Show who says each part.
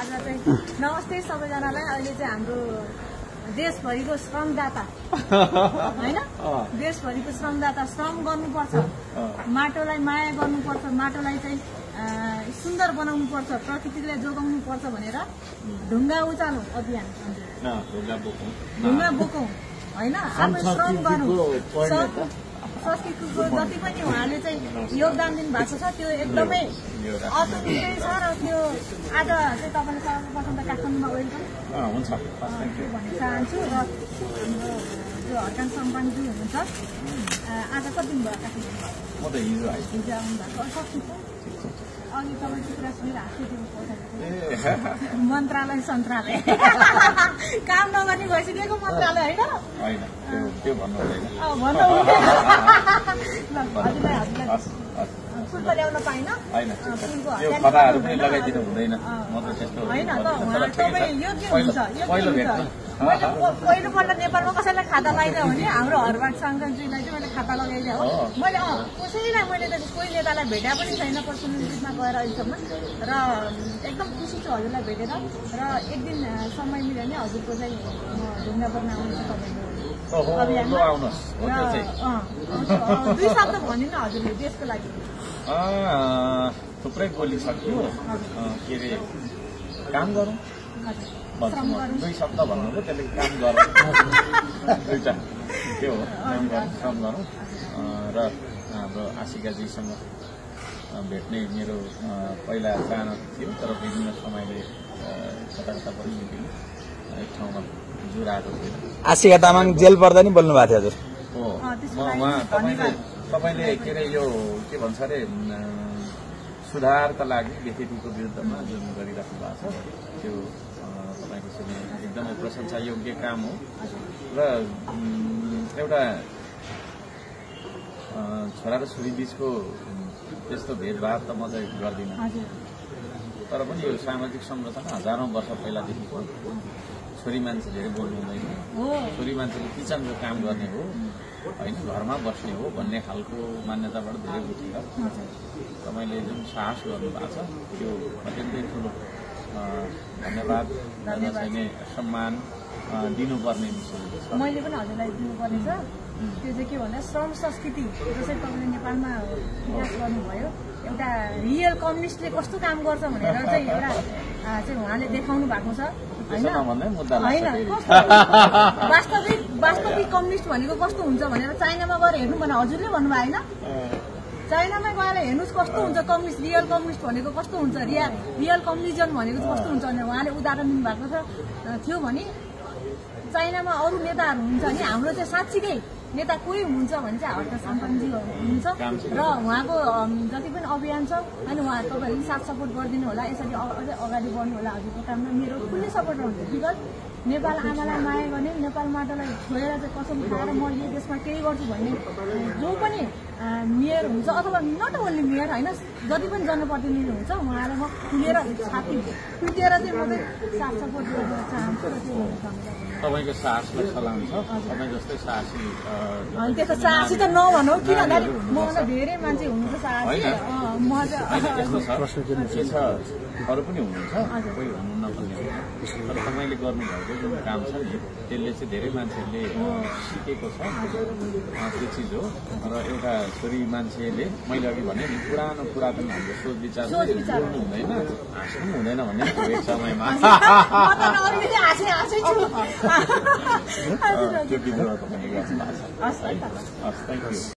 Speaker 1: आज चाहिँ नमस्ते सबैजनालाई। अहिले चाहिँ हाम्रो देशभरिको श्रमदाता हैन, देशभरिको श्रमदाता श्रम गर्नुपर्छ, माटोलाई माया गर्नुपर्छ, माटोलाई चाहिँ सुन्दर बनाउनु पर्छ, प्रकृतिलाई जोगाउनु पर्छ भनेर ढुङ्गा उचालौं अभियान, ढुङ्गा बोकौं हैन, आफै श्रम गर्नु। संस्कृतिको जति पनि उहाँले चाहिँ योगदान दिनुभएको छ त्यो एकदमै अतुलनीय छ र त्यो आज चाहिँ तपाईले सर्वप्रथम त काठमाडौँमा वेलकम
Speaker 2: हुन्छ
Speaker 1: भन्न चाहन्छु। र हाम्रो जो हर्कान सम्पानजी हुनुहुन्छ, आज कति दिन भयो काठमाडौँमा?
Speaker 2: म त हिजो
Speaker 1: आउनुभएको। अघि तपाईँको कुरा सुनेर हाँस्दै मन्त्रालय सन्त्रालय काम नगर्ने भइसकेको मन्त्रालय होइन,
Speaker 2: त्यो भन्नु हुँदैन।
Speaker 1: हजुरलाई फुल त ल्याउन पाइन,
Speaker 2: खदाहरू पनि लगाइदिनु हुँदैन। म त त्यस्तो
Speaker 1: होइन त तपाईँ योग्य हुन्छ। पहिलोपल्ट नेपालमा कसैलाई खाता लगाइदियो भने हाम्रो हरबाग साङ्गनजीलाई चाहिँ मैले खाता लगाइदिएँ हो। मैले कसैलाई मैले त कोही नेतालाई भेटा पनि छैन पर्सनलिटीमा गएर अहिलेसम्म, र एकदम खुसी छु हजुरलाई भेटेर। र एक दिन समय मिल्यो भने हजुरको चाहिँ म ढुङ्गा बोक्न आउँछु तपाईँको अभियानमा। 2 शब्द भनिदिनु हजुरले देशको लागि।
Speaker 2: थुप्रै बोलिसक्यो, के अरे काम गरौँ भन्छु। 2 शब्द भन्नुभयो, त्यसले काम गरौँ, दुईटा त्यो हो, काम गरौँ, श्रम गरौँ। र हाम्रो आशिकाजीसँग भेट्ने मेरो पहिला चाहना थियो, तर विभिन्न समयले कता कता परिस्थितिले एक ठाउँमा जुराएको थियो।
Speaker 3: आशिका तामाङ जेल पर्दा नि बोल्नु भएको थियो हजुर।
Speaker 2: हो, उहाँ तपाईँले के अरे यो के भन्छ अरे सुधारका लागि व्यक्तित्वको विरुद्धमा जुन गरिराख्नु भएको छ त्यो तपाईँको चाहिँ एकदमै प्रशंसा योग्य काम हो। र एउटा छोरा र छोरी बीचको त्यस्तो भेदभाव त म चाहिँ गर्दिनँ, तर पनि यो सामाजिक संरचना हजारौं वर्ष पहिलादेखिको छोरी मान्छे धेरै बोल्नु हुँदैन, छोरी मान्छेले किचनको काम गर्ने हो होइन, घरमा बस्ने हो भन्ने खालको मान्यताबाट धेरै उठेर तपाईँले जुन साहस गर्नुभएको छ त्यो अत्यन्तै ठुलो धन्यवाद चाहिने सम्मान दिनुपर्ने विषय छ।
Speaker 1: मैले पनि हजुरलाई दिनुपर्ने छ। त्यो चाहिँ के भन्दा श्रम संस्कृति जसरी तपाईँले नेपालमा विकास गर्नुभयो, एउटा रियल कम्युनिस्टले कस्तो काम गर्छ भनेर चाहिँ एउटा चाहिँ उहाँले देखाउनु भएको छ होइन। वास्तविक कम्युनिस्ट भनेको कस्तो हुन्छ भनेर चाइनामा गएर हेर्नु भने हजुरले भन्नुभयो होइन, चाइनामा गएर हेर्नुहोस् कस्तो हुन्छ कम्युनिस्ट, रियल कम्युनिस्ट भनेको कस्तो हुन्छ, रियल कम्युनिजम भनेको चाहिँ कस्तो हुन्छ भनेर उहाँले उदाहरण दिनुभएको थियो। भने चाइनामा अरू नेताहरू हुन्छ नि, हाम्रो चाहिँ साँच्चीकै नेता कोही हुनुहुन्छ भने चाहिँ हर्कान सम्पानजी हुनुहुन्छ। र उहाँको जति पनि अभियान छ होइन, उहाँ तपाईँहरूले साथ सपोर्ट गरिदिनु होला, यसरी अझै अगाडि बढ्नु होला हजुरको काममा। मेरो कुनै सपोर्ट रहन्छ, बिकज नेपाल आमालाई माया गर्ने, नेपाल माटोलाई छोडेर चाहिँ कसम खाएर म यो देशमा केही गर्छु भन्ने जो पनि मेयर हुन्छ अथवा नट ओन्ली मेयर होइन, जति पनि जनप्रतिनिधि हुन्छ उहाँलाई म खुलेर छाती पिटेर चाहिँ म चाहिँ साथ सपोर्ट गर्न चाहन्छु। र त्यो
Speaker 2: तपाईँको साहसलाई सलाम छ। तपाईँ जस्तै साहसी
Speaker 1: त्यस्तो साहसी त नभनौ, किन भन्दाखेरि मभन्दा धेरै मान्छे हुनुहुन्छ साहसी। म चाहिँ
Speaker 2: के छ, अरू पनि हुनुहुन्छ, कोही हुनु नपर्ने, तर तपाईँले गर्नुभएको जुन काम छ नि त्यसले चाहिँ धेरै मान्छेहरूले सिकेको छ त्यो चिज हो। र एउटा छोरी मान्छेले मैले अघि भने नि पुरातन हाम्रो सोच विचार बोल्नु हुँदैन, हाँस्नु हुँदैन भन्ने एक समयमा त्यो विद्रोह तपाईँले गर्नु भएको छ।